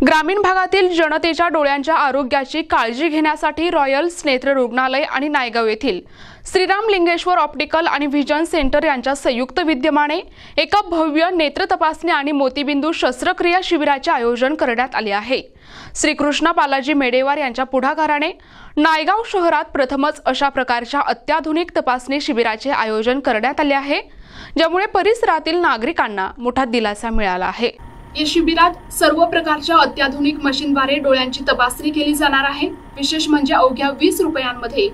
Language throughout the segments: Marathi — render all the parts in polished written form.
ग्रामीण भागातील जनतेच्या डोळ्यांच्या आरोग्याची काळजी घेण्यासाठी रॉयल्स नेत्र रुग्णालय आणि नायगाव येथील श्रीराम लिंगेश्वर ऑप्टिकल आणि व्हिजन सेंटर यांच्या संयुक्त विद्यमाने एका भव्य नेत्र तपासणी आणि मोतीबिंदू शस्त्रक्रिया शिबिराचे आयोजन करण्यात आले आहे। श्रीकृष्ण बालाजी मेडेवार यांच्या पुढाकाराने नायगाव शहरात प्रथमच अशा प्रकारच्या अत्याधुनिक तपासणी शिबिराचे आयोजन करण्यात आले आहे, ज्यामुळे परिसरातील नागरिकांना मोठा दिलासा मिळाला आहे। या शिबिरात सर्व प्रकारच्या अत्याधुनिक मशीनद्वारे डोळ्यांची तपासणी केली जाणार आहे। विशेष म्हणजे अवघ्या 20 रुपयांमध्ये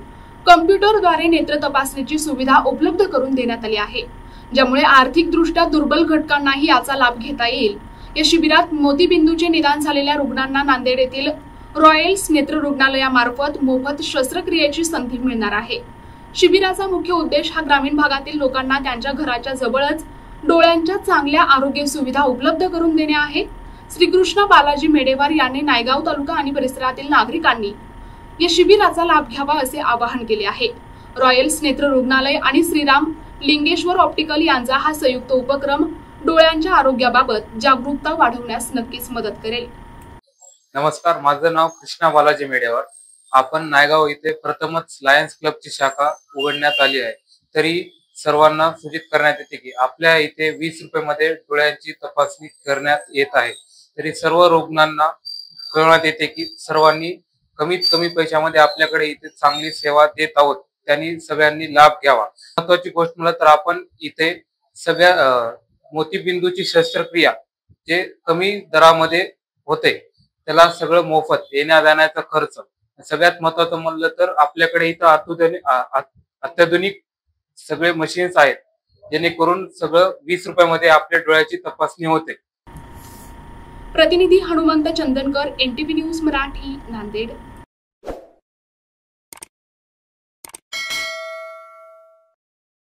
कॉम्प्युटरद्वारे नेत्र तपासणीची सुविधा उपलब्ध करून देण्यात आली आहे, ज्यामुळे आर्थिकदृष्ट्या दुर्बल घटकांनाही याचा लाभ घेता येईल। या शिबिरात मोतीबिंदूचे निदान झालेल्या रुग्णांना नांदेड येथील रॉयल्स नेत्र रुग्णालयामार्फत मोफत शस्त्रक्रियेची संधी मिळणार आहे। शिबिराचा मुख्य उद्देश हा ग्रामीण भागातील लोकांना त्यांच्या घराच्या जवळच डोळ्यांच्या चांगल्या आरोग्य सुविधा उपलब्ध करून देणे आहे। श्रीकृष्ण बालाजी मेडेवार यांनी नायगाव तालुका आणि परिसरातील नागरिकांनी या शिबिराचा लाभ घ्यावा असे आवाहन केले आहे। रॉयल्स नेत्र रुग्णालय आणि श्रीराम लिंगेश्वर ऑप्टिकल यांचा हा संयुक्त उपक्रम डोळ्यांच्या आरोग्याबाबत जागरूकता वाढवण्यास नक्कीच मदत करेल। नमस्कार, माझं नाव कृष्णा बालाजी मेडेवार। आपण नायगाव येथे प्रथमच लायन्स क्लबची शाखा उघडण्यात आली आहे। तरी सर्वांना सूचित करण्यात येते की आपल्या इथे 20 रुपयामध्ये डोळ्यांची तपासणी करण्यात येत आहे। तरी सर्व रुग्णांना कळवण्यात येते की सर्वांनी कमीत कमी पैशामध्ये आपल्याकडे इथे चांगली सेवा देत आहोत, त्यांनी सगळ्यांनी लाभ घ्यावा। महत्त्वाची गोष्ट म्हणलं तर आपण इथे सगळ्या मोतीबिंदूची शस्त्रक्रिया जे कमी दरामध्ये होते त्याला सगळं मोफत, येण्या जाण्याचा खर्च। सगळ्यात महत्त्वाचं म्हणलं तर आपल्याकडे इथं अत्याधुनिक सगळे मशीन्स आहेत, जेणेकरून सगळं 20 रुपयामध्ये आपल्या डोळ्याची तपासणी होते। प्रतिनिधी हनुमंत चंदनकर, NTV न्यूज मराठी, नांदेड।